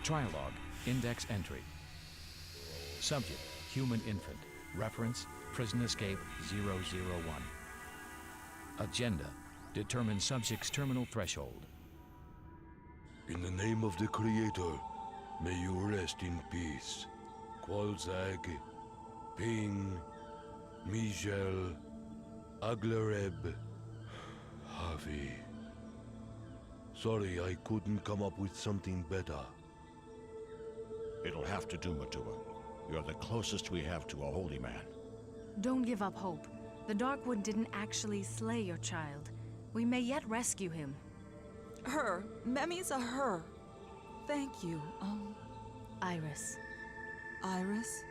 Trialogue. Index entry. Subject, human infant. Reference, prison escape 001. Agenda, determine subject's terminal threshold. In the name of the Creator, may you rest in peace. Qualzag, Ping, Michel, Aglareb, Harvey. Sorry, I couldn't come up with something better. It'll have to do, Matua. You're the closest we have to a holy man. Don't give up hope. The Darkwood didn't actually slay your child. We may yet rescue him. Her. Memmy's a her. Thank you, Iris. Iris?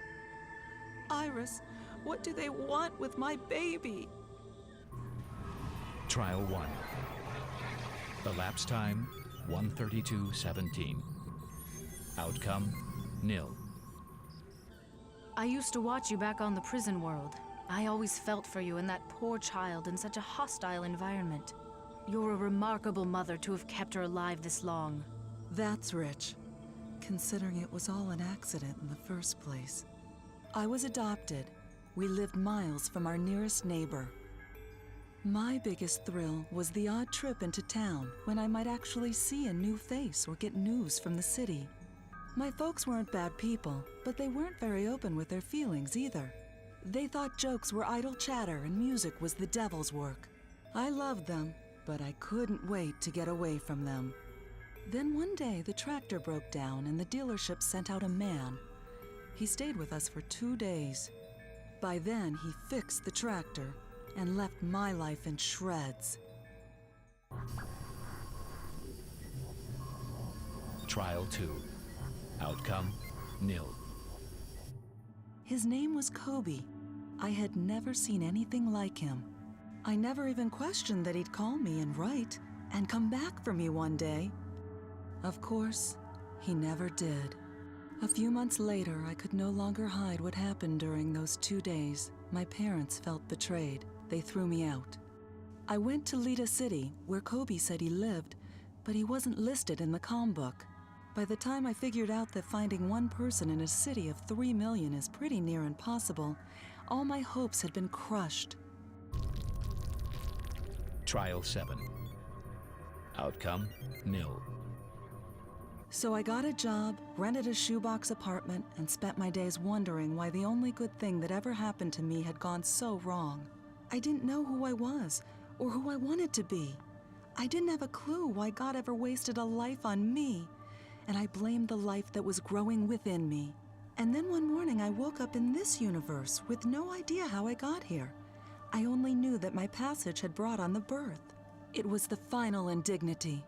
Iris, what do they want with my baby? Trial 1. Elapsed time, 1:32:17. Outcome, nil. I used to watch you back on the prison world. I always felt for you and that poor child in such a hostile environment. You're a remarkable mother to have kept her alive this long. That's rich, considering it was all an accident in the first place. I was adopted. We lived miles from our nearest neighbor. My biggest thrill was the odd trip into town when I might actually see a new face or get news from the city. My folks weren't bad people, but they weren't very open with their feelings either. They thought jokes were idle chatter and music was the devil's work. I loved them, but I couldn't wait to get away from them. Then one day the tractor broke down and the dealership sent out a man. He stayed with us for 2 days. By then he fixed the tractor and left my life in shreds. Trial 2. Outcome, nil. His name was Kobe. I had never seen anything like him. I never even questioned that he'd call me and write and come back for me one day. Of course, he never did. A few months later, I could no longer hide what happened during those 2 days. My parents felt betrayed. They threw me out. I went to Lita City, where Kobe said he lived, but he wasn't listed in the comm book. By the time I figured out that finding one person in a city of 3 million is pretty near impossible, all my hopes had been crushed. Trial 7. Outcome, nil. So I got a job, rented a shoebox apartment, and spent my days wondering why the only good thing that ever happened to me had gone so wrong. I didn't know who I was, or who I wanted to be. I didn't have a clue why God ever wasted a life on me, and I blamed the life that was growing within me. And then one morning I woke up in this universe with no idea how I got here. I only knew that my passage had brought on the birth. It was the final indignity.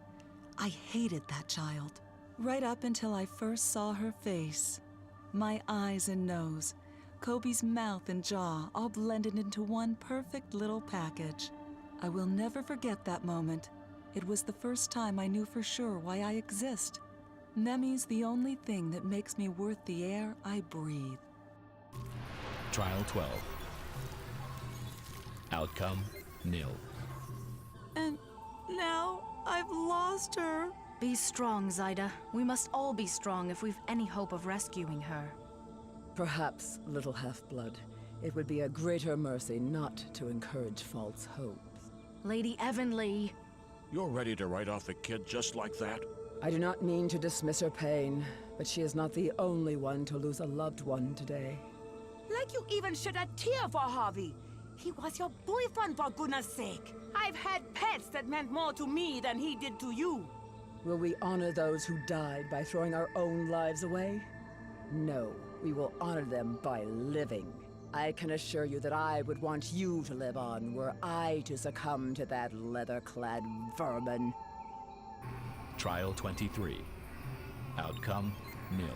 I hated that child. Right up until I first saw her face. My eyes and nose, Kobe's mouth and jaw all blended into one perfect little package. I will never forget that moment. It was the first time I knew for sure why I exist. Nemi's the only thing that makes me worth the air I breathe. Trial 12. Outcome, nil. And now I've lost her. Be strong, Zyda. We must all be strong if we've any hope of rescuing her. Perhaps, little half-blood, it would be a greater mercy not to encourage false hopes. Lady Evanlee. You're ready to write off the kid just like that? I do not mean to dismiss her pain, but she is not the only one to lose a loved one today. Like you even shed a tear for Harvey. He was your boyfriend, for goodness sake. I've had pets that meant more to me than he did to you. Will we honor those who died by throwing our own lives away? No, we will honor them by living. I can assure you that I would want you to live on were I to succumb to that leather-clad vermin. Trial 23. Outcome, nil.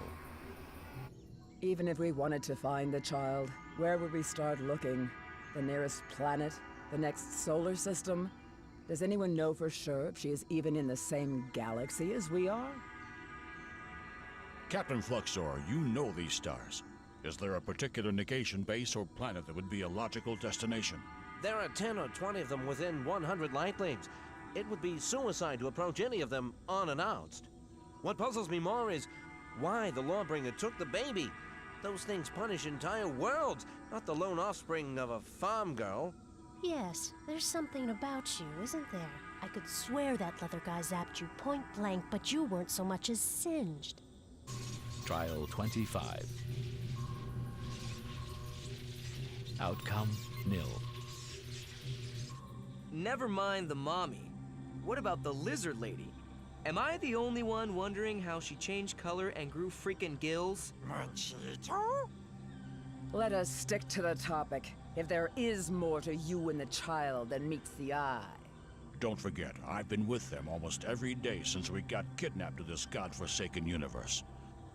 Even if we wanted to find the child, where would we start looking? The nearest planet? The next solar system? Does anyone know for sure if she is even in the same galaxy as we are? Captain Fluxor, you know these stars. Is there a particular negation base or planet that would be a logical destination? There are 10 or 20 of them within 100 light beams. It would be suicide to approach any of them unannounced. What puzzles me more is Why the Lawbringer took the baby. Those things punish entire worlds, not the lone offspring of a farm girl. Yes, there's something about you, isn't there? I could swear that leather guy zapped you point blank, but you weren't so much as singed. Trial 25. Outcome, nil. Never mind the mommy. What about the lizard lady? Am I the only one wondering how she changed color and grew freaking gills? Machito? Let us stick to the topic. If there is more to you and the child than meets the eye. Don't forget, I've been with them almost every day since we got kidnapped to this godforsaken universe.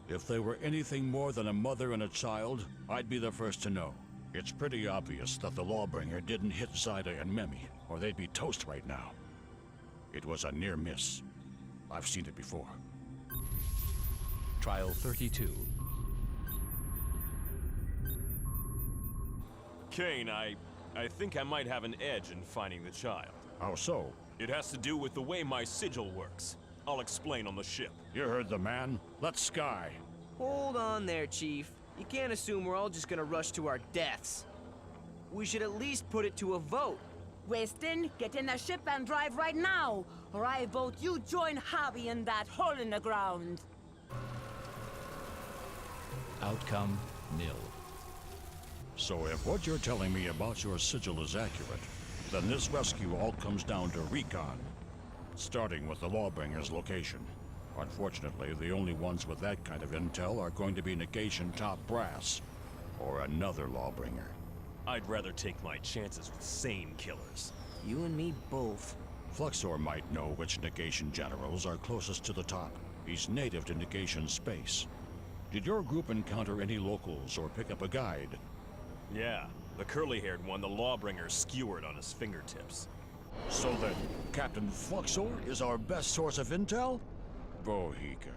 If they were anything more than a mother and a child, I'd be the first to know. It's pretty obvious that the Lawbringer didn't hit Zyda and Memi, or they'd be toast right now. It was a near miss. I've seen it before. Trial 32. Kaine, I think I might have an edge in finding the child. How so? It has to do with the way my sigil works. I'll explain on the ship. You heard the man. Let's sky. Hold on there, Chief. You can't assume we're all just gonna rush to our deaths. We should at least put it to a vote. Weston, get in the ship and drive right now, or I vote you join Javi in that hole in the ground. Outcome, nil. So if what you're telling me about your sigil is accurate, then this rescue all comes down to recon, starting with the Lawbringer's location. Unfortunately, the only ones with that kind of intel are going to be Negation top brass, or another Lawbringer. I'd rather take my chances with sane killers. You and me both. Fluxor might know which Negation generals are closest to the top. He's native to Negation space. Did your group encounter any locals or pick up a guide? Yeah, the curly-haired one the Lawbringer skewered on his fingertips. So then, Captain Fluxor is our best source of intel? Bohica.